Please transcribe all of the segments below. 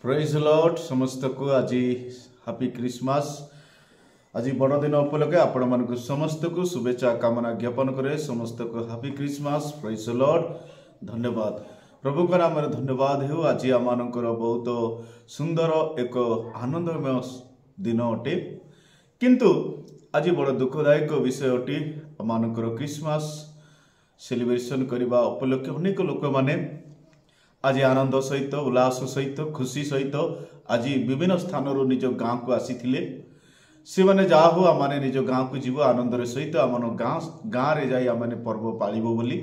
Praise Lord समस्त को आज हैप्पी क्रिसमस। आज बड़दिन उपलक्षे आपण मानक समस्त को शुभेच्छा कामना ज्ञापन करे। समस्त को हैप्पी क्रिसमस। Praise Lord. धन्यवाद प्रभु का नाम धन्यवाद हो। आज आम बहुत सुंदर एक आनंदमय दिन अटे, किंतु आज बड़ दुखदायक विषय अटे। आम क्रिसमस सेलिब्रेशन करने उपलक्षे अनेक लोक माने आज आनंद सहित उल्लास सहित खुशी सहित आज विभिन्न स्थान निज गाँव को आसी से मैंने जा हो आम निज गाँव को जीव आनंद सहित आम गाँव रे जाई आम पर्व पालिबो बोली,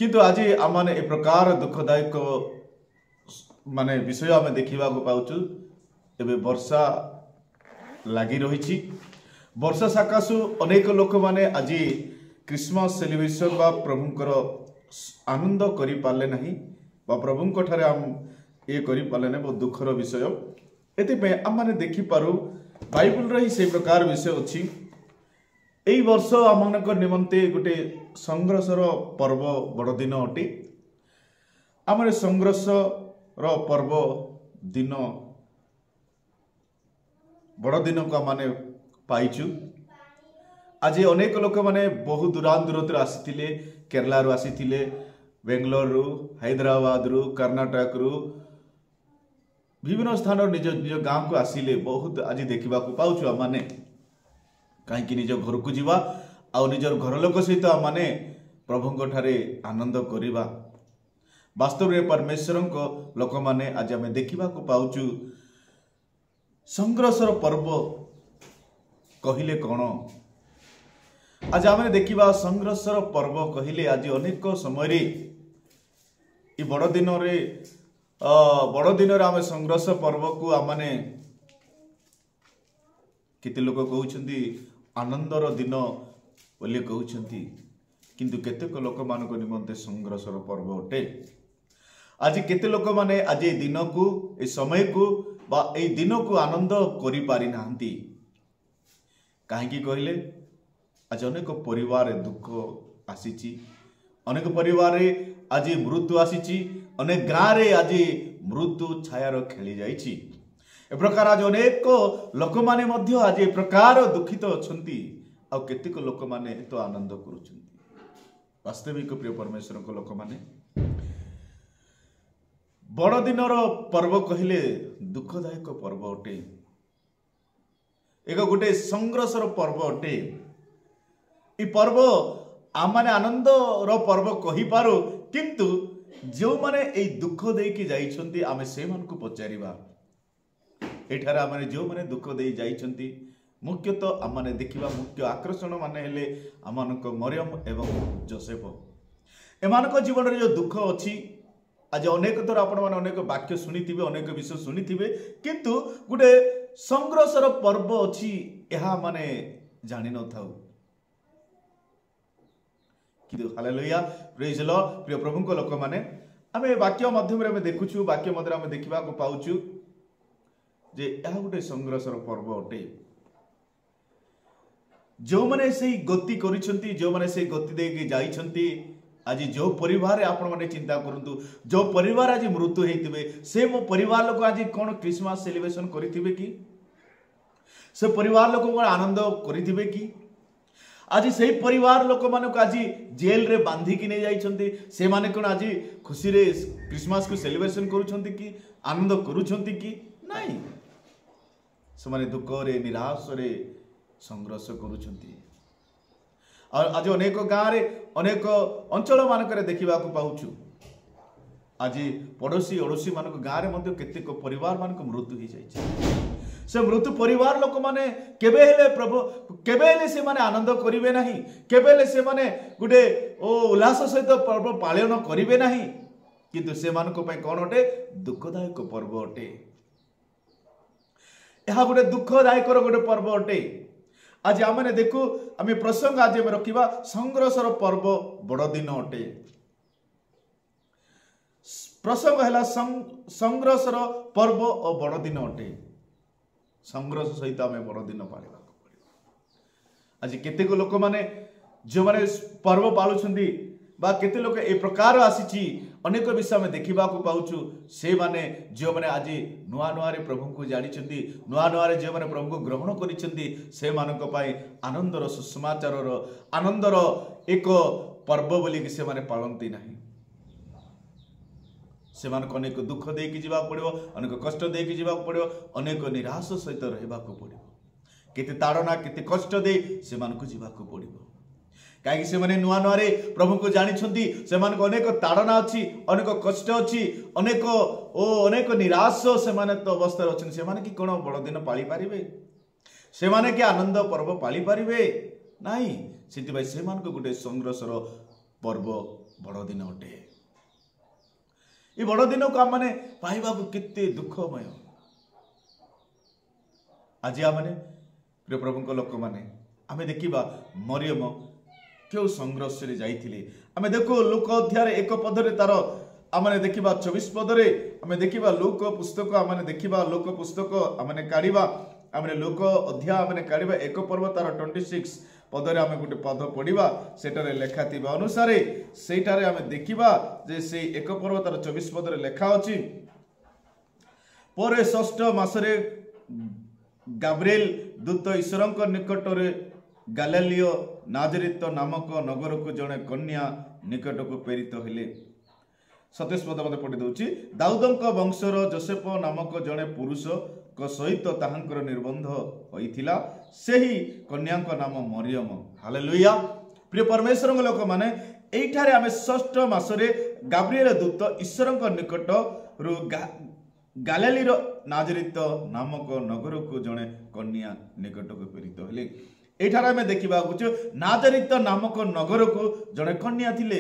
किंतु आज आम ए प्रकार दुखदायक माने विषय आम देखा पाचु। एबे वर्षा लगी रही। वर्षा सकाशु अनेक लोक माने आज क्रिसमस सेलिब्रेशन बा प्रभुंकर आनंद करि पाले नहीं बा प्रभुंक ठारे हम ये करि पाले नहीं। बहुत दुखर विषय। एतिपे आम माने देखि पारु बाइबल रही से प्रकार विषय अछि। एई वर्ष आमनक निमंते गोटे संघर्षर पर्व बड़ दिन अटे। आमरे संघर्षर पर्व दिन बड़ दिन को माने पाइचु। आज अनेक लोक माने बहु दूरान दूरतर आसीथिले। केरला रु आसीथिले, बेंगलोर रु, हैदराबाद रु, कर्नाटक रु, विभिन्न स्थान निज निज गाँव को आसिले। बहुत आज देखा पाचु आम मैंने कहीं निज घर को जीवा आउ निजर घर लोक सहित आम मैंने प्रभुंक ठारे आनंद करिबा। वास्तव में परमेश्वर लोक मैंने आज आम देखा पाचु संघर्षर पर्व कहले कौन। आज आम देखा संघर्षर पर्व कहले आज अनेक समय बड़ दिन आम संघर्ष पर्व को आम केते लोक कहउछंती आनंदर दिन बोली कहउछंती, किंतु केतेक लोक मानक निमंते संघर्षर पर्व अटे। आज केते लोक माने आज दिन को ए समय को बा ए दिन को आनंद करि पारि नाहंती। काहेकि कहले आज अनेक परिवार दुख आसीची, अनेक परिवार आज मृत्यु आसीची, अनेक गाँव रे आज मृत्यु छायार खेली जाइची। ए प्रकार आज अनेक लोक माने मध्य आज ए प्रकार दुखित अछंती। आ केतेक लोक माने तो आनंद करूछंती। वास्तविक प्रिय परमेश्वर को लोक माने बड़ दिनर पर्व कहले दुखदायक पर्व अटे। एक गोटे संघर्षर पर्व अटे। ई पर्व आम माने आनंद रो पर्व कहि पारो, किंतु जो माने ए दुख देकी जाइछंती आमे से मन को पचारिबा। एठार आम माने जो माने दुख देई जाइछंती मुख्यतः आम माने देखिबा मुख्य आकर्षण माने हेले आमानक मरियम एवं जोसेफ। एमानक जीवन रे जो दुख अछि आज अनेक थर आपण माने अनेक वाक्य सुनिथिबे, अनेक विषय सुनिथिबे, किंतु गुटे संघर्षर पर्व अछि एहा माने जानि न थाउ। किंतु हालेलुया प्रेज लॉर्ड। प्रिय प्रभु को लोक माने आमे वाक्य माध्यम रे देखुछु, वाक्य मध्य आमे देखिबा को पाउछु जे एहा गुटे संघर्षर पर्व अटे। जो माने सेही गति करिसंती, जो माने सेही गति देकी जाइछंती, आज जो परिवार आपण माने चिंता करंतु, जो परिवार आज मृत्यु हेतिबे से मो परिवार लोक आज कोन क्रिसमस सेलिब्रेशन करिथिबे कि से परिवार लोक कोन आनंद करिथिबे कि आज से परिवार लोक मानक आज जेल रे बांधी की नहीं जाइछंती से माने कोन आज खुशी रे क्रिसमस को सेलिब्रेशन करूछंती कि आनंद करूछंती कि नहीं। से माने दुख रे निराश रे संघर्ष करूछंती। और आज अनेक गाँव रे अनेक अंचल मानक देखा पाउछु आज पड़ोसी अड़ोसी मानक गाँव रे मध्य केतेक परिवार मानक मृत्यु हो जाइछे। से मृत्यु परिवार लोक माने केबे हेले प्रभु केबे हेले से माने आनंद करिवे नहीं, केबे हेले से माने गुटे उल्लास सहित पर्व पालन करिवे नहीं, किंतु से मानक पय कोन अटे दुखदायक पर्व अटे। एहा गुटे दुखदायक गोटे पर्व अटे। आज आम मैंने देखु आम प्रसंग आज रखा संघर्षर पर्व बड़ दिन अटे। प्रसंग है संघर्षर पर्व और बड़ दिन अटे। संघर्ष सहित आम बड़ दिन पालिबा पड़े। आज केतेक लोक माने जो माने पर्व पालुछंती बा केते लोक ए प्रकार आसीची अनेक विषय आम देखा पाचु से माने जो मैंने आज नुआ नुआ प्रभु को जानी नुआ नुआ जो मैंने प्रभु को ग्रहण कर आनंदर सुसमाचार आनंदर एक पर्व बोलिक से माने पालती नहीं से अनेक दुख देकी जावाक पड़ो अनेक कष्ट देकी जावाक पड़ो अनेक निराश सहित रहा पड़ो केते ताड़ना केते कष्ट दे से जावाक पड़ो कहीं से माने नुआ नुआ प्रभु को जानी से अनेक ताड़ना अच्छी अनेक कष्ट अच्छी अनेक निराश से तो अवस्था अच्छा से कि कौन बड़ दिन पाली पारे से माने कि आनंद पर्व पाली पारे नाई से गोटे संघर्षर पर्व बड़ दिन अटे ये बड़ दिन को आम पाइबा केते दुखमय आज आम प्रिय प्रभु लोक मैंने आम देखा मरियम क्यों संघर्ष जाइए आम देखो लूक अध्याय 1 पदरे तार आम देखा 24 पदरे आम देखा लूक पुस्तक आम देखा लूक पुस्तक आम काढ़ा आम लूक अध्याय आम काढ़ा 1 पर्व तार 26 पदरे आम गोटे पद पढ़ा सेटारे लेखा थिबा अनुसार सेटारे आम देखा जे से 1 पर्व तार 24 पदरे लेखा अछि परे षष्ठ मासरे गाब्रिएल दूत ईश्वर निकट गालिलियो नाजरित नामक नगर को जड़े कन्या निकट को प्रेरित हेले 27 पद मत पढ़ी दूची दाऊदंक वंशर जोसेफ नामक जड़े पुरुष को सहित ताहांकर निर्बंध होइथिला सेही कन्या नाम मरियम हालेलुया प्रिय परमेश्वर लोक माने एठारे आमे षष्ठ मासरे गाब्रिएल दूत ईश्वर निकट रु गालिलीर नाजरित नामक नगर को जड़े कन्या निकट को प्रेरित हेले एठार आम देखा नाजरित नामक नगर को जड़े कन्या थिले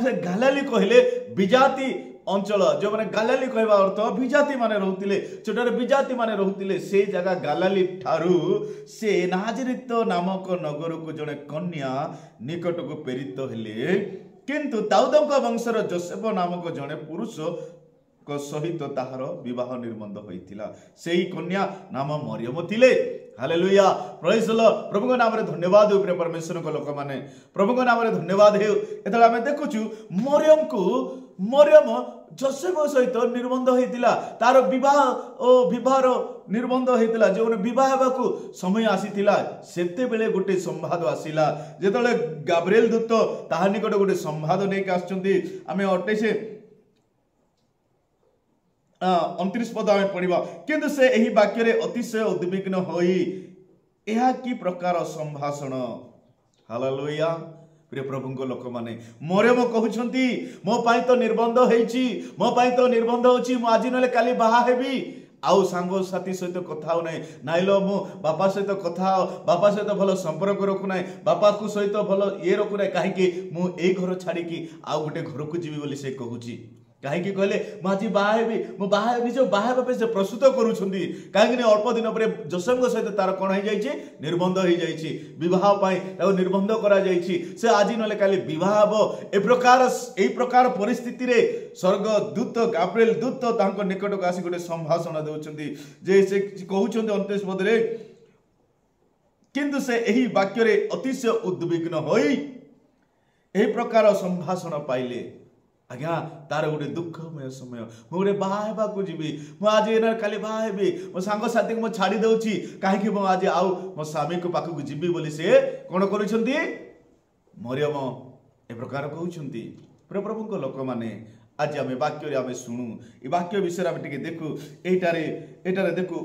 से गालिली कहले विजाति अंचल जो मैंने गालिली कहवा अर्थ विजाति माने रहउतिले छोटे विजाति माने रहउतिले से जगह गालिली ठारू से नाजरित नामक नगर को जड़े कन्या निकट को प्रेरित हेले किंतु दाऊदक वंशर जोसेफ नामक जड़े पुरुष को सहित ताहार विवाह निर्बंध होइथिला सेही कन्या नाम मरियम थिले हालेलुया प्रेज द लॉर्ड प्रभु नाम रे धन्यवाद हो प्रिय परमेश्वर को लोक माने प्रभु नाम रे धन्यवाद हे एतला हमें देखुछु मरियम जोसेफ सहित निर्बंध होइतिला तार विवाह निर्बंध होइतिला जो विवाह हेबाकू समय आसीतिला सेते बेले गोटे संवाद आसीला जेतले गाब्रिएल दूत ताहा निकट गोटे संवाद नेक आछंती आमे 29 पद आम पढ़ा किंतु से यही वाक्य अतिशय उद्विग्न होई यह कि प्रकार संभाषण हालेलुया प्रिय प्रभु लोक माने मरियम कहउछंती मो पाई तो निर्बंध होईची मो पाई तो निर्बंध होची मो आज नले काली बाहा हेबी आउ सांगो साथी सहित कथा हो नाही नाइलो मो बापा सहित कथा बापा सहित भलो संपर्क रखु नाही बापा को सहित भलो ये रखु नाही काहे कि मो ए घर छाड़ी की आउ गोटे घर को जीवी बोली से कहूची कहीं कहले मुझे बाहेबी मो बाहे निज बाहेबा पे से प्रस्तुत करूछंदी कहीं अल्प दिन पर जोसेफ सहित तार कौन हो जाइए निर्बंध हो जाइए विवाह पाई निर्बंध करा जाइए से आज नले काली विवाह हबो ए प्रकार परिस्थिति रे स्वर्ग दूत गाब्रिएल दूत तांको निकट को आसी गोटे संभाषण देउछंदी जे से कहउछंदी 29 पद रे किंतु से एही वाक्य रे अतिशय उद्विग्न होई एही प्रकार संभाषण पाइले आज्ञा तार गोटे दुखमय समय मु गोटे बाहा को जीवी मु आज काली बाहा हेबी मो सांग साथी को छाड़ी दउची काहे मु आज आउ मो स्वामी को पाखक जीवी बोली से कोन करूछंती मरियम ए प्रकार कहउछंती प्रभु को लोक माने आज आमे वाक्य रे आमे सुनु ए वाक्य विषय आमे टिके देखु एटारे देखु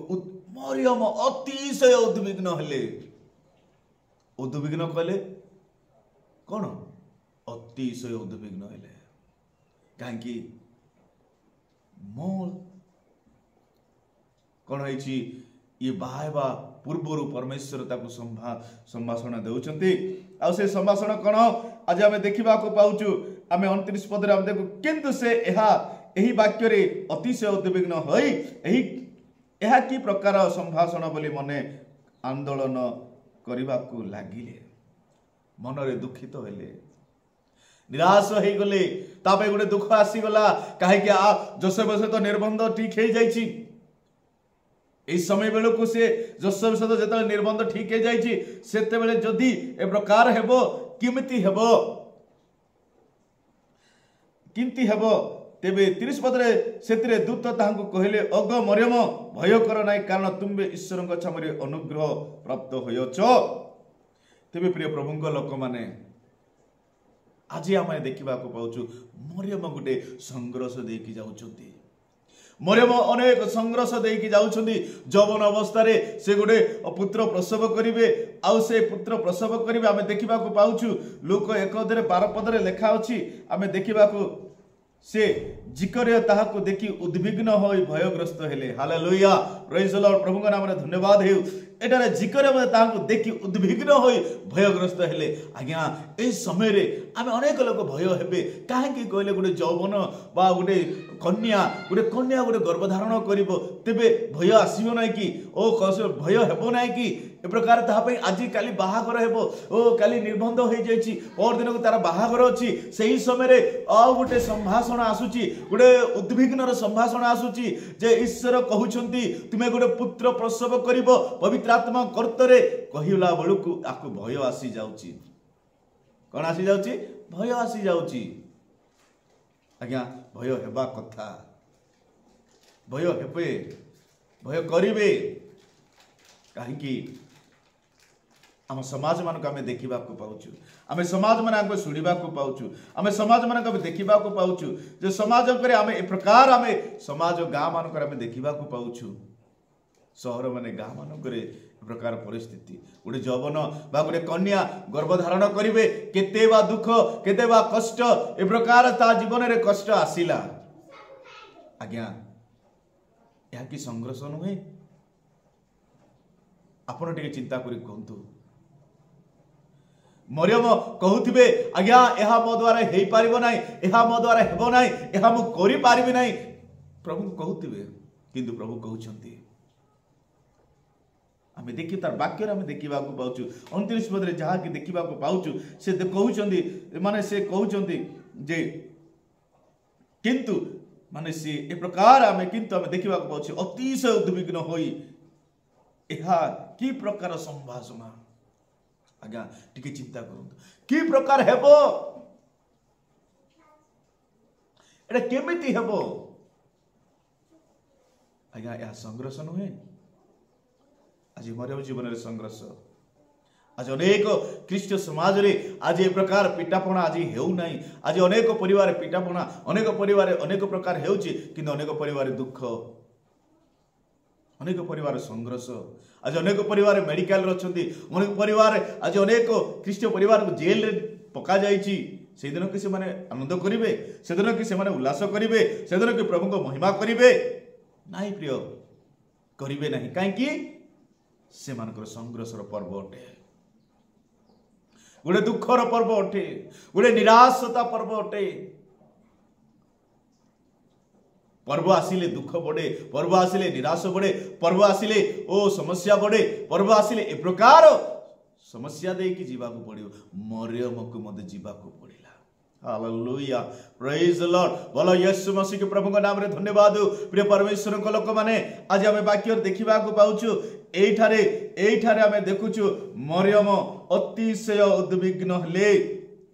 मरियम अतिशय उद्विग्न हेले उद्विग्न कहले कोन अतिशय उद्विग्न हेले कहीं मो कौन है ये बाहवा पूर्वर परमेश्वर ताको संभाषण देउछंती आ से संभाषण कौन आज आम देखा पाऊचु आम 29 पद आम देखु किंतु से एही वाक्य रे अतिशय उद्विग्न होई एहा कि प्रकार संभाषण बोली मने आंदोलन करने को लगिले मन रे दुखित हेले निराश हो गले तापे गोटे दुख आसीगला कहीं जोसेफ सहित निर्बंध ठीक हो जाइए एई समय बेलू को से जोसेफ सहित जो निर्बंध ठीक हो जाइए सेते बेले जदि ए प्रकार हेबो किमिति हेबो किंति हेब तेबे 30 पदरे सेतिरे दूत ताहांकु कहिले अग मरियम भय कर नाही कारण तुमे ईश्वरଙ୍କ छामरे अनुग्रह प्राप्त होयछ। तेबे प्रिय प्रभुଙ୍କ लोक माने आज आम देखा पाऊँ मरियम गोटे संघर्ष देकी जाउछंती। मरियम अनेक संघर्ष देकी जाउछंती। जवन अवस्था रे से गोटे पुत्र प्रसव करिवे आउ से पुत्र प्रसव करिवे आमे देखा पाऊँ। लूक 1:12 पदरे लेखा अछि आमे देखा से जिकरे ताहाको देखि उद्विग्न होई भयग्रस्त हेले। हालेलुया प्रेज द लॉर्ड प्रभु का नाम रे धन्यवाद हेउ। एटारे जिकरे मते ताहाको देखि उद्विग्न होई भयग्रस्त हेले। आज्ञा ए समय रे आमे अनेक लोक भय हेबे काहे कि कहले गोटे जौवन बा गोटे कन्या गोटे गर्भधारण करिवो तेबे भय आसीबो नै कि ओ भय हेबो नै कि ए प्रकार ताहा पई आज काली बाहागर हेबो ओ काली निर्बंध होई जायछि और दिन को तारा बाहागर अछि सही समय रे आ गोटे संभाषण आसुची गोटे उद्विग्नर संभाषण आसुची जे ईश्वर कहउछंती तुमे गोटे पुत्र प्रसव करिवो पवित्र आत्मा कर्तरे कहिला बळुकु आकु भय आसी जाउची। कोन आसी जाउची? भय आसी जाउची। आज्ञा भय हेबा कथा भय हेबे भय करिवे काहेकि आम समाज मानक आमे देखा पाऊँ आमे समाज मान शुणा पाऊँ आमे समाज मानक देखा पाऊँ जे समाज आमे ए प्रकार आमे समाज गाँ मानक आमे देखा पाऊँ सहर माने गाँ मानक प्रकार परिस्थिति गोटे जवन बा गोटे कन्या गर्भधारण करिवे केते बा दुख केते बा कष्ट ए प्रकार ता जीवन रे कष्ट आसिला। आज्ञा यह कि संघर्ष नुहे आपण टिके चिंता करी कहतु। मरियम कहूथिबे आज्ञा यह मो द्वारा हेई पारिबो नाही यह मो द्वारा हेबो नाही यह मु करि पारिबि नाही प्रभु कहूथिबे किंतु प्रभु कहउछंती आमे देखि तार वाक्य रे आमे देखिबा को पाउछु 29 पदरे जहा कि देखिबा को पाउछु से कहउछंती माने से कहउछंती जे किंतु माने से ए प्रकार आमे किंतु आमे देखिबा को पाउछु अतिशय उद्विग्न होई एहा की प्रकार संभाषण। आज्ञा टिके चिंता करंतु की प्रकार हेबो एटा केमिति हेबो। आज्ञा या संघर्ष नुहे आज मरियम जीवन रे संघर्ष आज अनेक ख्रीष्ट समाज रे आज ए प्रकार पिटापणा आज हेउ नाही। आज अनेक परिवार पिटापणा अनेक परिवार अनेक प्रकार हेउची किंतु अनेक परिवार दुख अनेक परिवार संघर्ष आज अनेक परिवार मेडिकल रे अछंती अनेक परिवार आज अनेक ख्रीष्ट परिवार को जेल रे पका जाईची से दिन कि से माने आनंद करिवे से दिन कि से माने उल्लास करिवे से दिन कि प्रभु को महिमा करिवे नाही प्रिय करिवे नाही काहे कि से मानकर संघर्षर पर्व अटे गोटे दुखर पर्व अटे गोटे निराशता पर्व अटे। पर्व आसिले दुख बढ़े पर्व आसिले निराश बढ़े पर्व आसिले ओ समस्या बढ़े पर्व आसिले ए प्रकार समस्या देकी जीवाकू पड़ियो मरियम को मते जीवाकू पड़िला। हालेलुया प्रेज द लॉर्ड बोलो यीशु मसीह के प्रभु का नाम रे धन्यवाद। प्रिय परमेश्वर को लोक माने आज हमें वाक्य देखिबा को पाउछु एठारे हमें देखुछु मरियम अतिशय उद्विग्न हले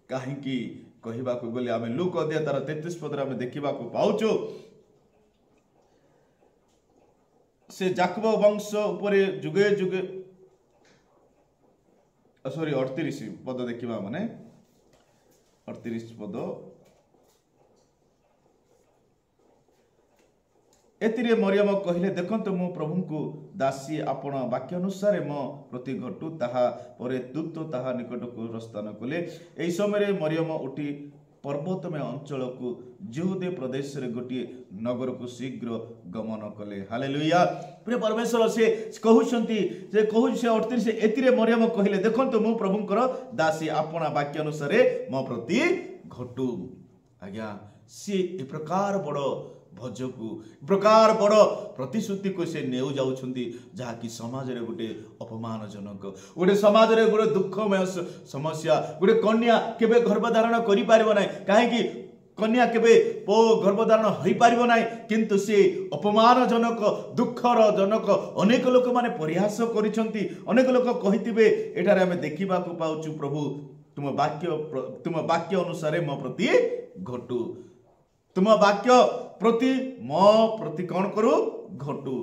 काहे कि कहिबा को गले हमें लूक अध्याय 33 पद हमें देखिबा को पाउछु से जाकब वंश उपरे जुगे जुगे सॉरी 38 पद देखिबा माने 38 पद एतिरे मरियम कहिले देखंत मो प्रभु को दासी आपण वाक्य अनुसार मो प्रति घटू ताहा परे दूत ताहा निकट को प्रस्थान कले। एई समय मरियम उठी पर्वतमय अंचल को यहूदे प्रदेश रे गोटे नगर को शीघ्र गमन कले। हालेलुया प्रिय परमेश्वर से कहउछंती जे कहउ से 38 एतिरे मरियम कहिले देखंत मो प्रभुकर दासी आपण वाक्य अनुसार मो प्रति घटू। आज्ञा सी ए प्रकार बड़ भजकू प्रकार बड़ प्रतिश्रुति को से नेउ जाउछंती जहा कि समाज रे गोटे अपमानजनक गोटे समाज रे गोटे दुखमय समस्या गोटे कन्या केबे गर्भधारण करि पारिबो नै काहे कि कन्या केबे पो गर्भधारण होई पारिबो नै किंतु से अपमानजनक दुखर जनक अनेक लोक माने प्रयास करिसंती अनेक लोक कहितिबे एठारे हमें देखिबा को पाउछु प्रभु तुम वाक्य अनुसार मो प्रति घटू तुम वाक्य प्रति मो प्रति कौन करू घटू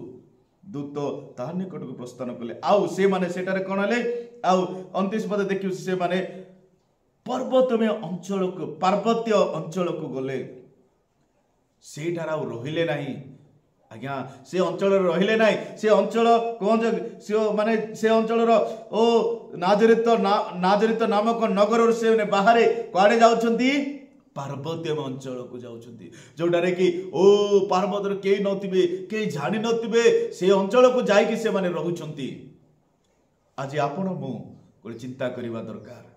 दूत तार निकट को प्रस्थान कले आउ से माने सेटारे कौन हेले आउ 29 पद देखियो से माने पर्वतमय अंचल को पार्वत्य अंचल को गले सेठार आउ रहिले नाही आज्ञा से अंचल रहिले नाही से अंचल कौन से माने से अंचल ओ नाजरित नामक नगर से बाहर कुआडे जाउछंती पार्वत्य अंचल को जाउछंती जोटारे कि ओ पर्वत के नथिबे के जानि नथिबे से अंचल को जाई कि से माने रहुछंती आज आपण मु कोइ चिंता करिवा दरकार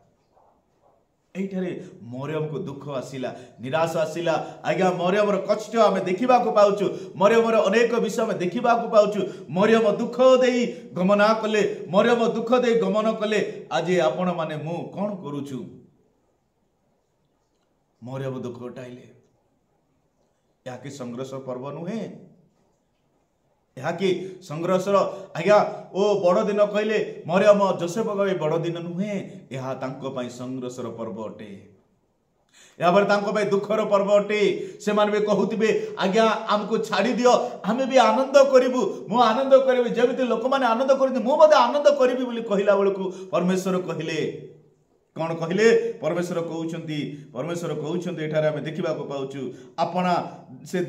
एठारे मरियम को दुख आसिला निराश आसिला आज्ञा मरियम कष्ट आमे देखिबा को पाउछु मरियम अनेक विषय में देखिबा को पाउछु मरियम दुख देई गमना कले मरियम दुख देई गमन कले आज आपण माने मु कोन करूछु मरियम दुख उठाइले या कि संघर्ष पर्व नुहे या कि संघर्ष आज्ञा ओ बड़ दिन कहले मरियम जोसेफ कहे बड़ दिन नुहे यह तांको पई संघर्षर पर्व अटे या पर तांको पई दुखर पर्व अटे से मान भी कहउतिबे आज्ञा हमको छाड़ी दियो हमें भी आनंद करिबु मो आनंद करिबे जेमिति लोक माने आनंद करते मो बदे आनंद करिबि बोली कहिला बेलकु परमेश्वर कहिले कौन कहले परमेश्वर कहउछंती एठारे आमे देखिबा को पाउछु आपना से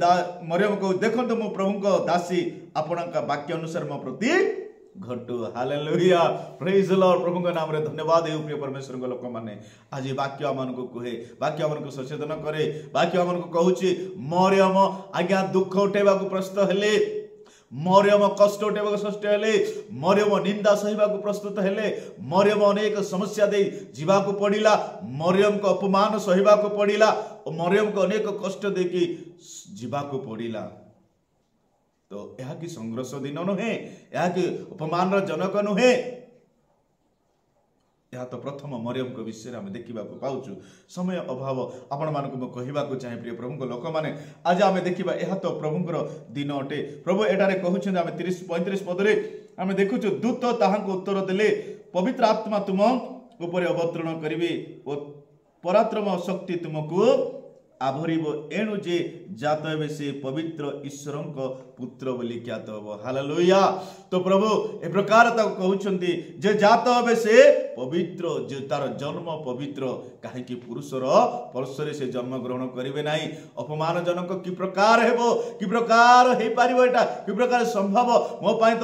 मरियम को देखंतो मो प्रभु को दासी आपना का वाक्य अनुसार मो प्रति घटू हालेलुया प्रेज द लॉर्ड प्रभु का नाम रे धन्यवाद हे प्रिय परमेश्वर को लोक माने आज वाक्य मन को कहे वाक्य मन को सचेतन करे वाक्य मन को कहउची मरियम आज्ञा दुख उठेबा को प्रस्तुत हेले मरियम कष्ट उठेबा सृष्ट हेले मरियम निंदा सहिबा को प्रस्तुत हेले मरियम अनेक समस्या दे जीवा को पड़िला मरियम को अपमान सहिबा को पड़िला और मरियम को अनेक कष्ट दे कि जीवा को पड़िला तो यह कि संघर्ष दिन नुहे यह कि अपमान जनक नुहे यह तो प्रथम मरियम को विषय में देखा पाऊँ समय अभाव आपण मानक कहवा चाहे प्रिय प्रभु लोक मैंने आज आम देखा यह तो प्रभुंर दिन अटे प्रभु एटारे कहते आम 30-35 पदरे आम देखुचु दूत ताहां उत्तर देले पवित्र आत्मा तुम ऊपर अवतरण करिवे और पराक्रम शक्ति तुमको आभरिब एणु जे जात हे से पवित्र ईश्वर पुत्र बोली ख्यात हम हालेलुया तो प्रभु ए प्रकार कहउछंती जे जात हे से पवित्र जे तार जन्म पवित्र कहीं पुरुषर परशरे से जन्म ग्रहण करेंगे ना अपमानजनक कि प्रकार हेबो कि प्रकार हे पारिबो एटा कि प्रकार संभव मो पाई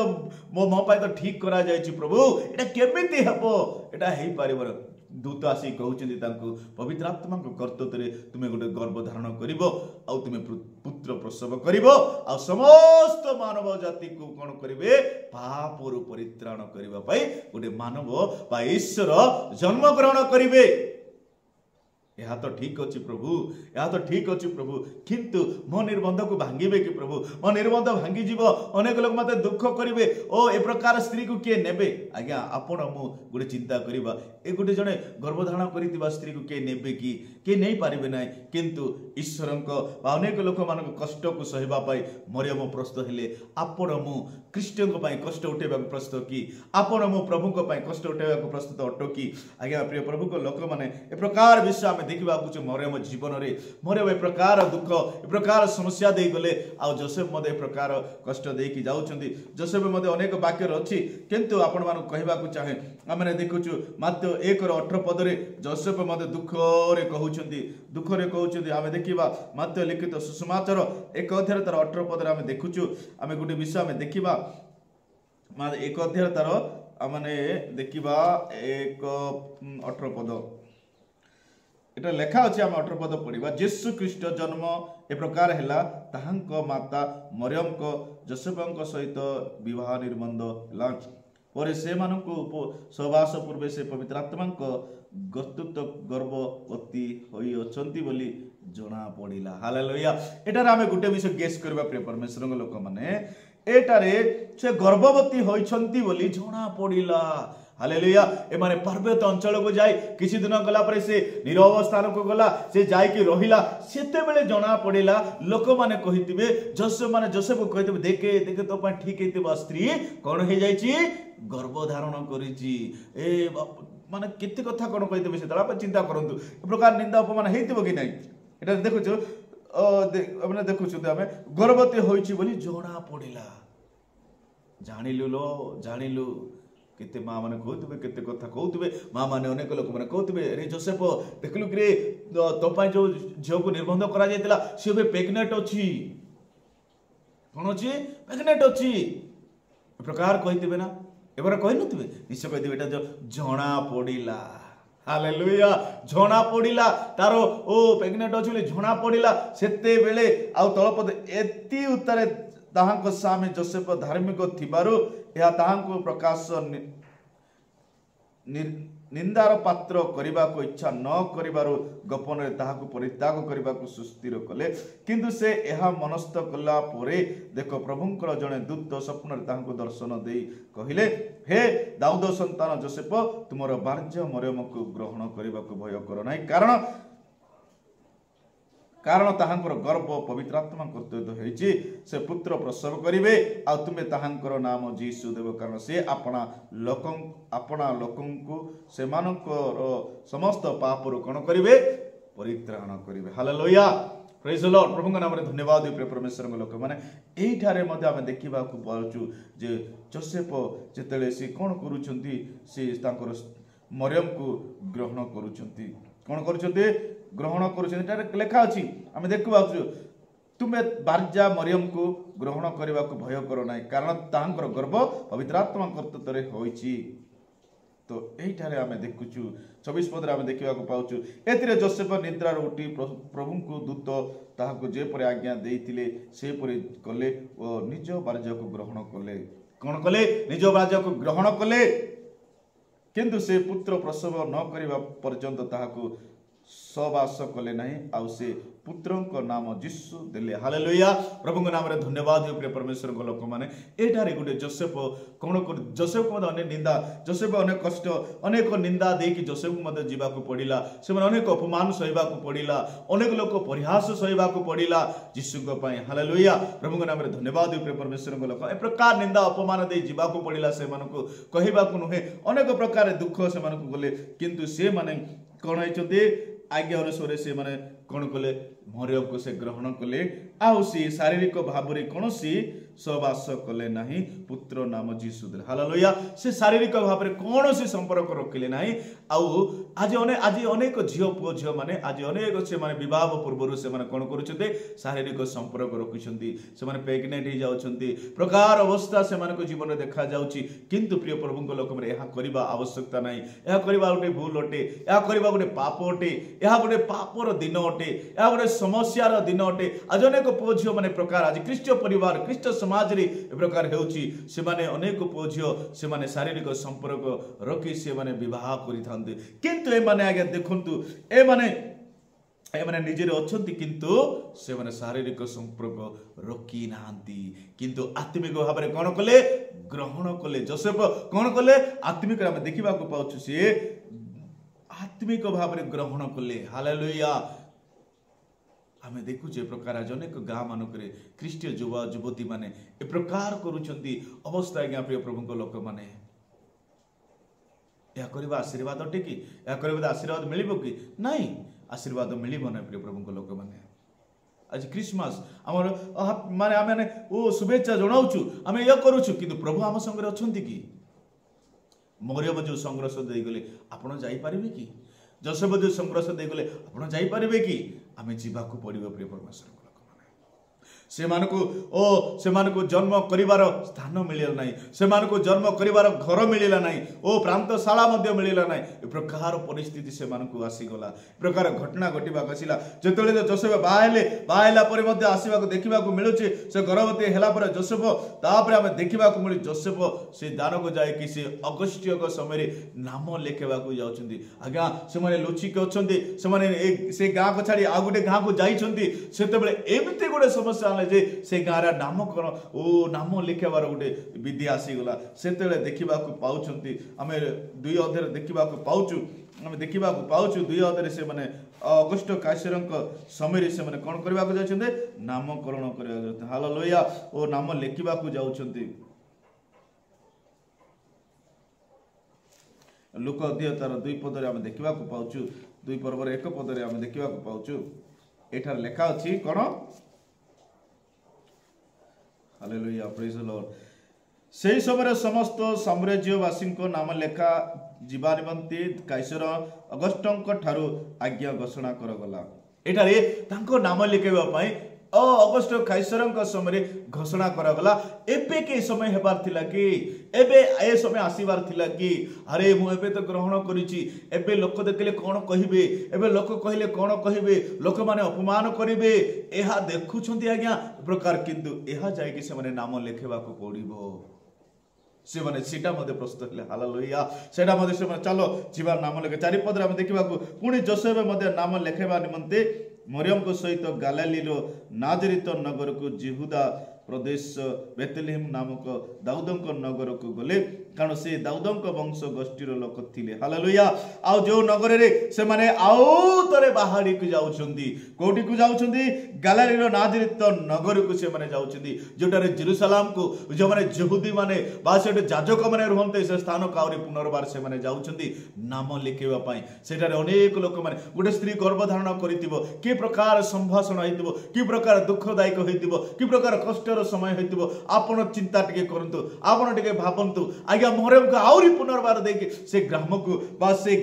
तो ठीक करा जायछि प्रभु एटा केमिति हेबो एटा हे पारिबो दूत आसी कहउछंती तांको पवित्र आत्मा को कर्तव्य तुमे गोटे गर्भ धारण करिवो आ तुमे पुत्र प्रसव करिवो आ समस्त मानव जाति को कोन करिवे पापरु परित्राण करिवा पई गोटे मानव बा ईश्वर जन्म ग्रहण करिवे यह तो ठीक अच्छी प्रभु यह तो ठीक अच्छी प्रभु किंतु मो निर्बंध को भांगे कि प्रभु मो निर्बंध भांगी जीव अनेक लोग मत दुख करेंगे ओ ए प्रकार स्त्री को किए नेबे आज्ञा आपण मु गोटे चिंता करवा ए गोटे जड़े गर्भधारण कर स्त्री को किए नेबे कि नहीं पारे ना किंतु ईश्वर अनेक लोक मान कष्ट को सहवाई मरियम प्रस्तुत हेले आपण मु ख्रीष्टियन कष्ट उठेबा प्रस्तुत कि आपण मु प्रभु कष्ट उठेबा प्रस्तुत अटो कि आज्ञा प्रिय प्रभु को लोक मैंने ए प्रकार विषय देखा मरियम जीवन में मरियम ए प्रकार दुख ए प्रकार समस्या दे गले आ जोसेफ मत ए प्रकार कष्ट देकी जाउछंती जोसेफ मत अनेक वाक्य अच्छी किंतु आपण मानक कहबा चाहे आम देखुचु मात्र 1:18 पदरे जोसेफ मत दुख रे कहउछंती आम देखा मात्र लिखित सुसमाचार 1 अध्याय तार 18 पदरे आम देखुचु आम गोटे विषय आम देखा 1 अध्याय तार आमने देखा 1:18 पद एटा लेखा अच्छे आम 18 पद पढ़ा जेसु ख्रीष्ट जन्म ए प्रकार है ताहांक माता मरियम को जोसेफ सहित विवाह निर्बंध है पर से सहवास पूर्वे से पवित्र आत्मा गतुत्व गर्भवती होती बोली जना पड़ा हालेलुया एटार आम गोटे विषय गेस करबा प्रिय परमेश्वर लोक मैंने एटारे से गर्भवती होती बोली जना पड़ा हालेलुया ए माने पर्वत अंचल को जाए किसी दिन गला पर से नीरव स्थान को गला से जाय कि रहिला सेते बेले जना पड़ेला लोक माने कहितबे जोसेफ को कहितबे देखे देखे तो पा ठीक हेतिबा स्त्री कोन हे जायछि गर्भ धारण करिछि ए माने केते कथा कोन कहितबे से तळा पर चिंता करंतु ए प्रकार निंदा अपमान हेतिबो कि नै एटा देखुछु ମାନେ ଦେଖୁଛନ୍ତି ଆମେ ଗର୍ଭବତୀ ହୋଇଛି ବୋଲି ଜଣା ପଡ଼ିଲା। ଜାଣିଲୁ ଲୋ ଜାଣିଲୁ। କେତେ ମା ମାନେ କହୁଥିବେ, କେତେ କଥା କହୁଥିବେ, ମା ମାନେ ଅନେକ ଲୋକମାନେ କହୁଥିବେ, ରେ ଯୋସେଫ ଦେଖିଲୁ କିରେ ତୋ ପାଇଁ ଯୋଉ ଝିଅକୁ ନିର୍ବନ୍ଧ କରାଯାଇଥିଲା ସେ ଏବେ ପ୍ରେଗନେଣ୍ଟ ଅଛି। କ'ଣ ଅଛି? ପ୍ରେଗନେଣ୍ଟ ଅଛି। ଏ ପ୍ରକାର କହିଥିବେ ନା? ଏবার କହିନଥିବେ? ନିଶ୍ଚୟ କହିଥିବେ ଏଇଟା ଜଣା ପଡ଼ିଲା। ହାଲେଲୁୟା। ଜଣା ପଡ଼ିଲା ତାର ପ୍ରେଗନେଣ୍ଟ ଅଛି ବୋଲି ଜଣା ପଡ଼ିଲା। ସେତେବେଳେ ଆଉ ତଳପଦ ଏତି ଉତ୍ତାରେ ତାହାଙ୍କ ସ୍ୱାମୀ ଯୋସେଫ ଧାର୍ମିକ ଥିବାରୁ ଏହା ତାହାଙ୍କୁ ପ୍ରକାଶ ନିନ୍ଦାର ପାତ୍ର କରିବାକୁ ଇଚ୍ଛା ନ କରିବାରୁ ଗୋପନରେ ତାହାକୁ ପରିତ୍ୟାଗ କରିବାକୁ ସୁସ୍ଥିର କଲେ। କିନ୍ତୁ ସେ ଏହା ମନସ୍ଥ କଲା ପରେ ଦେଖ ପ୍ରଭୁଙ୍କର ଜଣେ ଦୂତ ସ୍ୱପ୍ନରେ ତାହାଙ୍କୁ ଦର୍ଶନ ଦେଇ କହିଲେ, ହେ ଦାଉଦ ସନ୍ତାନ ଯୋସେଫ, ତୁମର ଭାର୍ଯ୍ୟ ମରିୟମକୁ ଗ୍ରହଣ କରିବାକୁ ଭୟ କର ନାହିଁ, କାରଣ ତାହାଙ୍କର ଗର୍ଭ ପବିତ୍ର ଆତ୍ମା କର୍ତ୍ତୃତ ହୋଇଛି। ସେ ପୁତ୍ର ପ୍ରସବ କରିବେ ଆଉ ତୁମେ ତାହାଙ୍କର ନାମ ଯୀଶୁ ଦେବ, କାରଣ ସେ ଆପଣା ଲୋକଙ୍କୁ ସେମାନଙ୍କର ସମସ୍ତ ପାପରୁ କ'ଣ କରିବେ? ପରିତ୍ରାଣ କରିବେ। ହାଲେଲୁୟା। ପ୍ରେଜ୍ ଦ ଲର୍ଡ। ପ୍ରଭୁଙ୍କ ନାମରେ ଧନ୍ୟବାଦ। ପ୍ରିୟ ପରମେଶ୍ୱରଙ୍କ ଲୋକମାନେ, ଏଇଠାରେ ମଧ୍ୟ ଆମେ ଦେଖିବାକୁ ପାଉଛୁ ଯେ ଯୋସେଫ ଯେତେବେଳେ ସେ କ'ଣ କରୁଛନ୍ତି, ସେ ତାଙ୍କର ମରିୟମକୁ ଗ୍ରହଣ କରୁଛନ୍ତି। କ'ଣ କରୁଛନ୍ତି? ଗ୍ରହଣ କରୁଛନ୍ତି। ଏଠାରେ ଲେଖା ଅଛି, ଆମେ ଦେଖିପାରୁଛୁ, ତୁମେ ଭାର୍ଯ୍ୟା ମରିୟମକୁ ଗ୍ରହଣ କରିବାକୁ ଭୟ କର ନାହିଁ, କାରଣ ତାହାଙ୍କର ଗର୍ଭ ପବିତ୍ର ଆତ୍ମା କର୍ତ୍ତୃତ୍ୱରେ ହୋଇଛି। ତ ଏଇଠାରେ ଆମେ ଦେଖୁଛୁ 24 ପଦରେ ଆମେ ଦେଖିବାକୁ ପାଉଛୁ, ଏଥିରେ ଯୋସେଫ ନିଦ୍ରାରୁ ଉଠି ପ୍ରଭୁଙ୍କୁ ଦୂତ ତାହାକୁ ଯେପରି ଆଜ୍ଞା ଦେଇଥିଲେ ସେପରି କଲେ ଓ ନିଜ ଭାର୍ଯ୍ୟାକୁ ଗ୍ରହଣ କଲେ। କ'ଣ କଲେ? ନିଜ ଭାର୍ଯ୍ୟାକୁ ଗ୍ରହଣ କଲେ। କିନ୍ତୁ ସେ ପୁତ୍ର ପ୍ରସବ ନ କରିବା ପର୍ଯ୍ୟନ୍ତ ତାହାକୁ ସହବାସ କଲେ ନାହିଁ, ଆଉ ସେ ପୁତ୍ରଙ୍କ ନାମ ଯୀଶୁ ଦେଲେ। ହାଲେଲୁୟା। ପ୍ରଭୁଙ୍କ ନାମରେ ଧନ୍ୟବାଦ। ପ୍ରିୟ ପରମେଶ୍ୱରଙ୍କ ଲୋକମାନେ, ଏଠାରେ ଗୋଟେ ଯୋସେଫ କ'ଣ କରୁ? ଯୋସେଫ ମଧ୍ୟ ଅନେକ ନିନ୍ଦା, ଯୋସେଫ ଅନେକ କଷ୍ଟ, ଅନେକ ନିନ୍ଦା ଦେଇକି ଯୋସେଫକୁ ମଧ୍ୟ ଯିବାକୁ ପଡ଼ିଲା। ସେମାନେ ଅନେକ ଅପମାନ ସହିବାକୁ ପଡ଼ିଲା, ଅନେକ ଲୋକ ପରିହାସ ସହିବାକୁ ପଡ଼ିଲା ଯୀଶୁଙ୍କ ପାଇଁ। ହାଲେଲୁୟା। ପ୍ରଭୁଙ୍କ ନାମରେ ଧନ୍ୟବାଦ। ପ୍ରିୟ ପରମେଶ୍ୱରଙ୍କ ଲୋକ, ଏ ପ୍ରକାର ନିନ୍ଦା ଅପମାନ ଦେଇ ଯିବାକୁ ପଡ଼ିଲା ସେମାନଙ୍କୁ, କହିବାକୁ ନୁହେଁ, ଅନେକ ପ୍ରକାର ଦୁଃଖ ସେମାନଙ୍କୁ ଗଲେ। କିନ୍ତୁ ସେମାନେ କ'ଣ ହେଇଛନ୍ତି? ଆଜ୍ଞା ଅନୁସାରେ ସେମାନେ କ'ଣ କଲେ? ମରିୟମକୁ ସେ ଗ୍ରହଣ କଲେ, ଆଉ ସେ ଶାରୀରିକ ଭାବରେ କୌଣସି ସହବାସ କଲେ ନାହିଁ, ପୁତ୍ର ନାମ ଯୀଶୁ ଦେଲେ। ହାଲେଲୁୟା। ସେ ଶାରୀରିକ ଭାବରେ କୌଣସି ସମ୍ପର୍କ ରଖିଲେ ନାହିଁ। ଆଉ ଆଜି ଅନେକ ଝିଅ ପୁଅ ଝିଅମାନେ ଆଜି ଅନେକ ସେମାନେ ବିବାହ ପୂର୍ବରୁ ସେମାନେ କ'ଣ କରୁଛନ୍ତି? ଶାରୀରିକ ସମ୍ପର୍କ ରଖୁଛନ୍ତି, ସେମାନେ ପ୍ରେଗନେଣ୍ଟ ହେଇଯାଉଛନ୍ତି, ପ୍ରକାର ଅବସ୍ଥା ସେମାନଙ୍କ ଜୀବନରେ ଦେଖାଯାଉଛି। କିନ୍ତୁ ପ୍ରିୟ ପ୍ରଭୁଙ୍କ ଲୋକମାନେ, ଏହା କରିବା ଆବଶ୍ୟକତା ନାହିଁ। ଏହା କରିବା ଗୋଟେ ଭୁଲ ଅଟେ, ଏହା କରିବା ଗୋଟେ ପାପ ଅଟେ, ଏହା ଗୋଟେ ପାପର ଦିନ ଅଟେ, ଏହା ଗୋଟେ ସମସ୍ୟାର ଦିନ ଅଟେ। ଆଜି ଅନେକ ପୁଅ ଝିଅ ମାନେ ପ୍ରକାର ଆଜି ଖ୍ରୀଷ୍ଟ ପରିବାର ଖ୍ରୀଷ୍ଟ ସମାଜରେ ଏ ପ୍ରକାର ହେଉଛି। ସେମାନେ ଅନେକ ପୁଅ ଝିଅ ସେମାନେ ଶାରୀରିକ ସମ୍ପର୍କ ରଖି ସେମାନେ ବିବାହ କରିଥାନ୍ତି। କିନ୍ତୁ ଏମାନେ ଆଜ୍ଞା ଦେଖନ୍ତୁ, ଏମାନେ ନିଜରେ ଅଛନ୍ତି, କିନ୍ତୁ ସେମାନେ ଶାରୀରିକ ସମ୍ପର୍କ ରଖି ନାହାନ୍ତି, କିନ୍ତୁ ଆତ୍ମିକ ଭାବରେ କ'ଣ କଲେ? ଗ୍ରହଣ କଲେ। ଯୋସେଫ କ'ଣ କଲେ? ଆତ୍ମିକ ଆମେ ଦେଖିବାକୁ ପାଉଛୁ, ସିଏ ଆତ୍ମିକ ଭାବରେ ଗ୍ରହଣ କଲେ। ହାଲେଲୁୟା। ଆମେ ଦେଖୁଛୁ ଏ ପ୍ରକାର ଆଜି ଅନେକ ଗାଁ ମାନଙ୍କରେ ଖ୍ରୀଷ୍ଟୀୟ ଯୁବ ଯୁବତୀ ମାନେ ଏ ପ୍ରକାର କରୁଛନ୍ତି ଅବସ୍ଥା। ଆଜ୍ଞା ପ୍ରିୟ ପ୍ରଭୁଙ୍କ ଲୋକମାନେ, ଏହା କରିବା ଆଶୀର୍ବାଦ ଅଟେ କି? ଏହା କରିବା ଆଶୀର୍ବାଦ ମିଳିବ କି? ନାହିଁ, ଆଶୀର୍ବାଦ ମିଳିବ ନାହିଁ। ପ୍ରିୟ ପ୍ରଭୁଙ୍କ ଲୋକମାନେ, ଆଜି ଖ୍ରୀଷ୍ଟମାସ ଆମର ମାନେ ଆମେ ଶୁଭେଚ୍ଛା ଜଣାଉଛୁ, ଆମେ ଇଏ କରୁଛୁ, କିନ୍ତୁ ପ୍ରଭୁ ଆମ ସଙ୍ଗରେ ଅଛନ୍ତି କି? ମରିୟମ ଯେଉଁ ସଂଘର୍ଷ ଦେଇଗଲେ ଆପଣ ଯାଇପାରିବେ କି? ଯୋସେଫ ଯେଉଁ ସଂଘର୍ଷ ଦେଇଗଲେ ଆପଣ ଯାଇପାରିବେ କି? ଆମେ ଯିବାକୁ ପଡ଼ିବ ପ୍ରିୟ ପରମେଶ୍ୱର। ସେମାନଙ୍କୁ ଜନ୍ମ କରିବାର ସ୍ଥାନ ମିଳିଲା ନାହିଁ, ସେମାନଙ୍କୁ ଜନ୍ମ କରିବାର ଘର ମିଳିଲା ନାହିଁ, ପ୍ରାନ୍ତଶାଳା ମଧ୍ୟ ମିଳିଲା ନାହିଁ। ଏ ପ୍ରକାର ପରିସ୍ଥିତି ସେମାନଙ୍କୁ ଆସିଗଲା, ଏ ପ୍ରକାର ଘଟଣା ଘଟିବାକୁ ଆସିଲା। ଯେତେବେଳେ ଯୋସେଫ ବାହା ହେଲା ପରେ ମଧ୍ୟ ଆସିବାକୁ ଦେଖିବାକୁ ମିଳୁଛି, ସେ ଗର୍ଭବତୀ ହେଲା ପରେ ଯୋସେଫ, ତାପରେ ଆମେ ଦେଖିବାକୁ ମିଳୁ ଯୋସେଫ ସେ ଦାନକୁ ଯାଇକି ସେ ଅଗଷ୍ଟ୍ୟଙ୍କ ସମୟରେ ନାମ ଲେଖେଇବାକୁ ଯାଉଛନ୍ତି। ଆଜ୍ଞା ସେମାନେ ଲୁଚିକି ଅଛନ୍ତି, ସେମାନେ ସେ ଗାଁକୁ ଛାଡ଼ି ଆଉ ଗୋଟେ ଗାଁକୁ ଯାଇଛନ୍ତି। ସେତେବେଳେ ଏମିତି ଗୋଟେ ସମସ୍ୟା ହେଲା ଯେ ସେ ଗାଁର ନାମକରଣ ନାମ ଲେଖାଇବାର ଗୋଟେ ବିଧି ଆସିଗଲା। ସେତେବେଳେ ଦେଖିବାକୁ ପାଉଛନ୍ତି, ଆମେ 2 ଅଧ୍ୟାୟରେ ଦେଖିବାକୁ ପାଉଛୁ 2 ଅଧ୍ୟାୟରେ ସେମାନେ ଅଗଷ୍ଟ କାଇସରଙ୍କ ସମୟରେ ସେମାନେ କ'ଣ କରିବାକୁ ଯାଉଛନ୍ତି? ନାମକରଣ କରିବାକୁ ଯାଉଛନ୍ତି। ହାଲେଲୁୟା। ନାମ ଲେଖିବାକୁ ଯାଉଛନ୍ତି। ଲୁକା ଅଧ୍ୟାୟ ତାର 2 ପଦରେ ଆମେ ଦେଖିବାକୁ ପାଉଛୁ, 2 ପର୍ବର 1 ପଦରେ ଆମେ ଦେଖିବାକୁ ପାଉଛୁ, एठार लेखा अछि कोन हालेलुया प्रेज द लॉर्ड से समय समस्त साम्राज्यवासी नाम लेखा जीवा निमंते कैसर अगस्टंक ठारू आज्ञा घोषणा करगला एठारे तांको नाम लिखेबा पई अगस्ट कैसरंक समय घोषणा करगला एबे के समय हेबार थिला कि एबे ए समय आसीबार थिला कि अरे मु एबे तो ग्रहण करिछि एबे लोक देखले कोन कहिबे एबे लोक कहिले कोन कहिबे लोक माने अपमान करिवे एहा देखुछंती आज्ञा प्रकार किंतु एहा जाय कि से माने नाम लेखेबा को पड़िबो से माने सीटा मध्ये प्रस्तुत हेले हालेलुया सेटा मध्ये से चलो जीवा नाम लेखे चारि पदरे हम देखिबा को पुनी जोसेफ मध्ये नाम लेखेबा निमंते मरियम को सहित गालिलीर नाजरीत नगर को जिहुदा प्रदेश बेथलेहेम नामक दाऊदंक नगर को गले कारण से दाऊदंक वंश गोष्ठीर लोक थिले हालेलुया आ जो नगर रे से माने आउ तरे बाहाडी को जाउछंती कोठी को जाउछंती गालिलीर नाजरीत नगर को से माने जाउछंती जोटारे जेरूशलेम को जो माने यहूदी माने बा सेटे जाजक माने रहंते से स्थान काउरी पुनर्बार से माने जाउछंती नाम लिखेबा पई सेटारे अनेक लोक माने गुटे स्त्री गर्भ धारण करितिबो कि प्रकार संभाषण होइतिबो कि प्रकार दुखदायक होइतिबो कि प्रकार कष्टर समय होइतिबो आपण चिंता टिके करंतु आपण टिके भाबंतु आज्ञा मरियम को आउरी पुनर्बार देके से ग्राम को बा से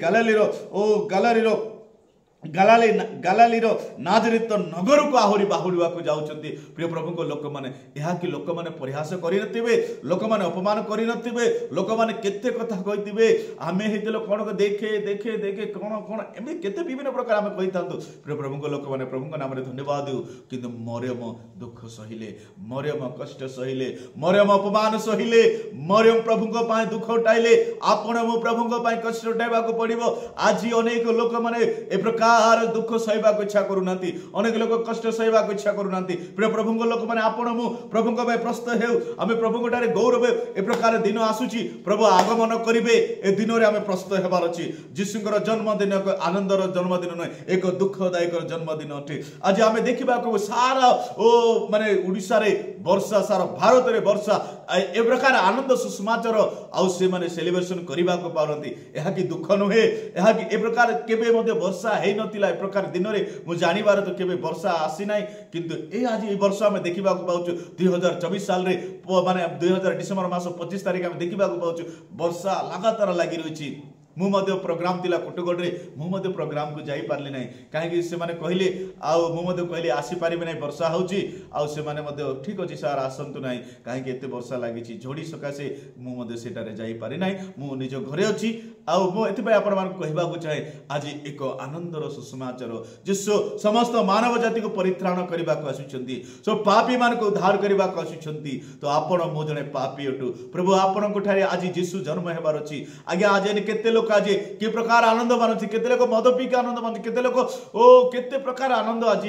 गालिलीर नाजरीत नगर को आहुरी बाहुड़वा को जाउछंती प्रिय प्रभु को लोक माने यहा कि लोक माने प्रयास करि नथिबे लोक माने अपमान करि नथिबे लोक माने केते कथा कहितिबे आमे हेतलो कोन को देखे देखे देखे कोन कोन एमे केते विभिन्न प्रकार आमे कहितांतु प्रिय प्रभु को लोक माने प्रभु को नाम रे धन्यवाद देउ किंतु मरियम दुख सहिले मरियम कष्ट सहिले मरियम अपमान सहिले मरियम प्रभु को पाए दुख उठाइले आपण मो प्रभु को पाए कष्ट उठाइबा को पड़िबो आज अनेक लोक माने ए प्रकार दुख सहबा को इच्छा करूनांती अनेक लोक कष्ट सहबा को इच्छा करूनांती प्रिय प्रभु को लोक माने आपण मु प्रभु को प्रस्तुत हेउ आमे प्रभु को ठारे गौरव ए प्रकार दिन आसुची प्रभु आगमन करिवे ए दिन रे आमे प्रस्तुत हेबार अछि यीशुଙ୍କର जन्मदिन एक आनंदर जन्मदिन न एक दुखदायक जन्मदिन अटे आज आमे देखिबा को सारा ओ माने ओडिसा रे वर्षा सारा भारत रे वर्षा ए प्रकार आनंद सुसमाचार आ से माने सेलिब्रेशन करिबा को पारंती एहा कि दुख नहे एहा कि ए प्रकार केबे मध्ये वर्षा हे नतिला ए प्रकार दिन रे मु जानिबार तो केबे वर्षा आसी नाही किंतु ए आज ए वर्ष में देखिबा को पाउछु 2024 साल रे माने 2000 डिसेंबर मास 25 तारिख में देखिबा को पाउछु वर्षा लगातार लागि रहिछि मु मध्य प्रोग्राम तिला कुटगड रे मु मध्य प्रोग्राम को जाई पारली नाही काहे कि से माने कहिले आ मु मध्य कहिले आसी पारिबे नाही वर्षा होउची आ से माने मध्य ठीक अछि सर आसंतु नाही काहे कि एते वर्षा लागिछि झोडी सकासे मु मध्य सेटा रे जाई पारि नाही मु निज घरे अछि आ मु एते पय आपण मान कहबा को चाहे आज एक आनंदर सुसमाचार जिसो समस्त मानव जाति को परित्राण करबा को आसुचंती सो पापी मान को उद्धार करबा को आसुचंती तो आपण मो जने पापी अटु प्रभु आपण को ठारे आज यीशु जन्म हेबार अछि आज्ञा आज केते लोक आज कि प्रकार आनंद मानुछि केते लोक मद पी के आनंद मानुछि केते लोक ओ केते प्रकार आनंद आज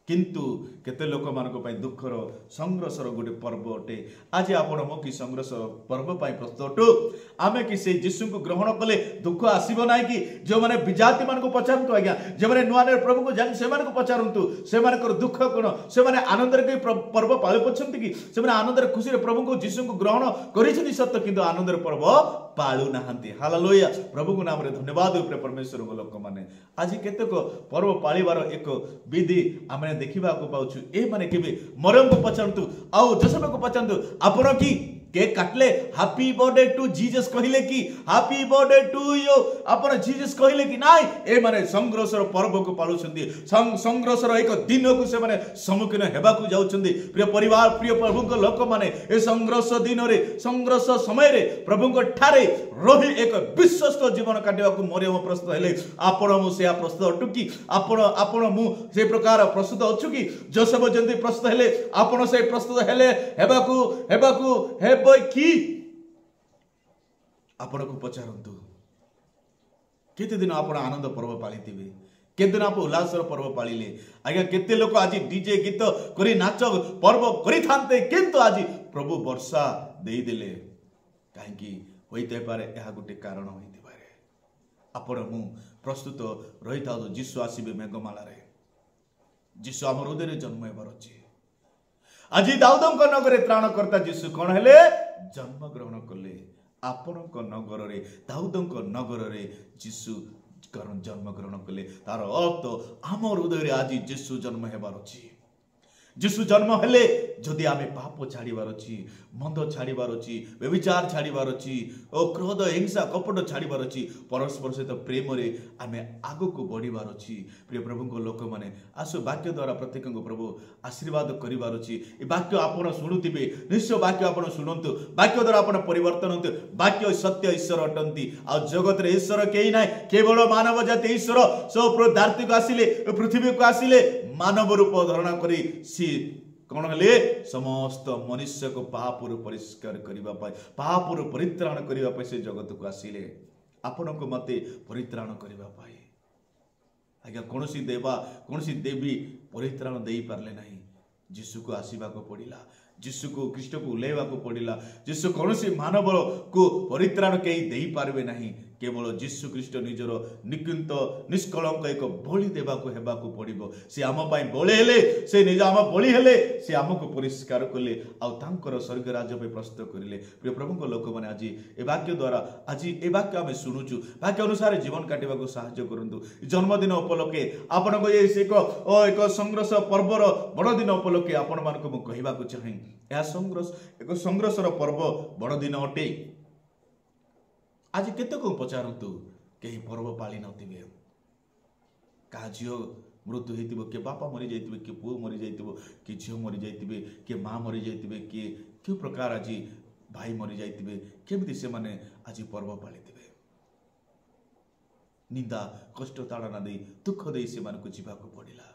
किंतु केते लोक मान को दुखर संघर्षर गोटे पर्व अटे आज आपण मो कि संघर्ष पर्व पाई प्रस्तुत आमे कि से यीशु को ग्रहण कले दुख आसीबो नाही कि जो माने विजाति मान को पचारंतु आज्ञा जे माने नुआ ने प्रभु को जान से मान को पचारंतु से मान को दुख कोन से माने आनंद रे पर्व पाळे पछंती कि से माने आनंद रे खुशी रे प्रभु को यीशु को ग्रहण करिछि सत्य किंतु आनंद रे पर्व पाळु नाहंती हालेलुया प्रभु को नाम रे धन्यवाद प्रिय परमेश्वर को लोक माने आज केतेक पर्व पाळिबार एक विधि आमे देखिबा को पाउछु ए माने केबे मरियम को पचारंतु आ जोसेफ को पचारंतु आपण की केक काटले हैप्पी बर्थडे टू जीसस कहिले कि हैप्पी बर्थडे टू यू आपण जीसस कहिले कि नाइ ए माने संघर्षर पर्व को पालुछंदी संघर्षर एक दिन को से माने सम्मुखीन हेबा को जाउछंदी प्रिय परिवार प्रिय प्रभु को लोक माने ए संघर्ष दिन रे संघर्ष समय रे प्रभु को ठारे रही एक विश्वस्त जीवन काटिबा को मरियम प्रस्तुत हेले आपण मु से प्रस्तुत अटु कि आपण मु से प्रकार प्रस्तुत अछु कि जोसेफ जंदी प्रस्तुत हेले आपण से प्रस्तुत हेले हेबा को कि आपण को पचारंतु केते दिन आपण आनंद पर्व पालिथिबे केते दिन आप उल्लासर पर्व पालिले आज्ञा केते लोक आज डीजे गीत करी नाच पर्व करि थांते किंतु आज प्रभु वर्षा देई देले काहे कि होइते पारे एहा गुटे कारण होइते पारे आपण मु प्रस्तुत रहिता जीसु आसीबे मेघमाला रे जीसु हमर हृदय रे जन्म हेबार अछि आज दाऊदंक नगर त्राणकर्ता जीसु कौन हेले जन्म ग्रहण कले आपण नगर रे दाऊदंक नगर रे जीसु जन्म ग्रहण कले तार अर्थ आम हृदय आज जीशु जन्म हेबार अछि। जीशु जन्म हेले जदि आमे पाप छाड़ीबार अछि, मंद छाड़ीबार अछि, व्यभिचार छाड़ीबार अछि, ओ क्रोध हिंसा कपट छाड़ीबार अछि, परस्पर सहित प्रेम रे आमे आगु को बढ़ीबार अछि। प्रिय प्रभु को लोक माने आसु वाक्य द्वारा प्रत्येक को प्रभु आशीर्वाद करिबार अछि। ए वाक्य आपण सुनुतिबे, निश्चय वाक्य आपण सुनंतु, वाक्य द्वारा आपण परिवर्तन होंतु। वाक्य सत्य ईश्वर अटंती आ जगत रे ईश्वर केही नाय, केवल मानव जाति ईश्वर सब धरती को आसिले, पृथ्वी को आसिले, मानव रूप धारण करी सी कौन हेले समस्त मनुष्य को पापरु परिष्कार करिबा पाए, पापरु परित्राण करिबा पाए से जगत को आसिले, आपण को मते परित्राण करिबा पाए। आज्ञा कोनोसी देवा कोनोसी देवी परित्राण देई पारले नाही, जीशु को आसीबा को पड़िला, जीशु को ख्रीष्ट को उल्लेवा को पड़िला। जीशु कोनोसी मानव को परित्राण केही देई पारबे नाही, केवल जीशु ख्रीष्ट निजर निकुंत निष्कलंक एक बलि देवा को हेबा को पड़िबो। से आम पई बलि हेले, से निज आम बलि हेले, से आमको परिष्कार कले आ तांकर स्वर्ग राज्य पे प्रस्तुत करिले। प्रिय प्रभु को लोक माने आज ए वाक्य द्वारा आज ए वाक्य आमे सुनुचु, वाक्य अनुसार जीवन काटिबा को सहायता करंतु। जन्मदिन उपलक्षे आपण को एक संघर्ष पर्वर बड़ दिन उपलक्षे आपण मान को कहबा को चाहे, या संघर्ष एक संघर्षर पर्व बड़ दिन अटे। आज केते को पचारतु कहीं पर्व पाली नथिबे, का झियो मृत्यु होइतिबो, के बापा मरी जाइतिबे, के पुओ मरी जाइतिबो, के झियो मरी जाइतिबे, के माँ मरी जाइतिबे, के क्यों प्रकार आज भाई मरी जाइतिबे, केमिति से माने आज पर्व पालितिबे। निंदा कष्ट ताड़ना दे दुख दे से मान को जीवा को पड़िला।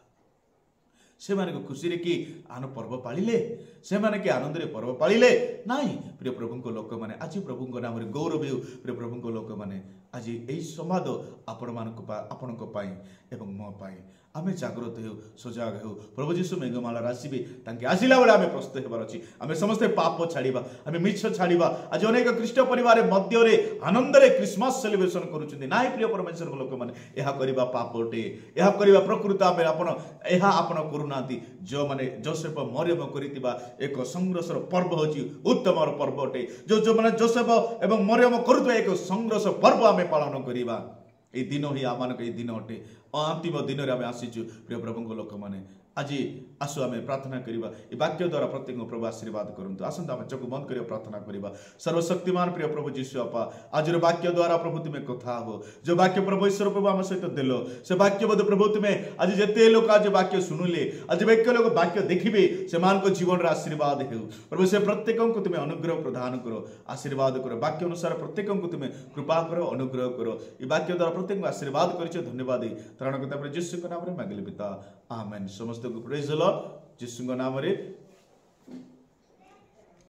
से माने को खुशी रे कि आन पर्व पालिले, से माने कि आनंद रे पर्व पालिले नाही। प्रिय प्रभु को लोक माने आज प्रभु को नाम रे गौरव हेउ। प्रिय प्रभु को लोक माने आज एई संवाद आपण मान को आपण को पाई एवं मो पाई आमे जागृत हेउ, सजाग हेउ। प्रभु जीशु मेघमाला आसीबे, तांके आसिला बेले आमे प्रस्तुत हेबार अछि। आमे समस्त पाप छाड़ीबा, आमे मिछ छाड़ीबा। आज अनेक ख्रीष्ट परिवार मध्य रे आनंद रे क्रिसमस सेलिब्रेशन करूछन्ती नाही। प्रिय परमेश्वर को लोक माने एहा करिबा पाप अटे, एहा करिबा प्रकृत आमे आपण एहा आपण करूनांती। जो माने जोसेफ मरियम करितिबा एक संघर्षर पर्व होची उत्तम पर्व अटे। जो माने जोसेफ एवं मरियम करुवा एक संघर्ष पर्व आमे पालन करिबा। ए दिन ही आमान के दिन अटे, अंतिम दिन रे आमे आसीचु। प्रिय प्रभु को लोक माने आज आसु आमे प्रार्थना करिबा। ए वाक्य द्वारा प्रत्येक प्रभु आशीर्वाद करंतु। आसंत आमे चकु बंद करियो प्रार्थना करिबा। सर्वशक्तिमान प्रिय प्रभु जीशु आपा, आज रे वाक्य द्वारा प्रभु तुमे कथा हो, जो वाक्य प्रभु ईश्वर प्रभु आम सहित देलो, से वाक्य बोध प्रभु तुमे आज जेते लोक आज वाक्य सुनुले, आज वाक्य लोक वाक्य देखिबे, से मान को जीवन रे आशीर्वाद हेउ। प्रभु से प्रत्येक को तुमे अनुग्रह प्रदान करो, आशीर्वाद करो। वाक्य अनुसार प्रत्येक को तुमे कृपा करो, अनुग्रह करो। ए वाक्य द्वारा प्रत्येक को आशीर्वाद करिछो, धन्यवाद। त्राणकर्ता प्रभु जीशु के नाम रे मांगले पिता, आमेन। समस्त को प्रेज द लॉर्ड। जीशु के नाम रे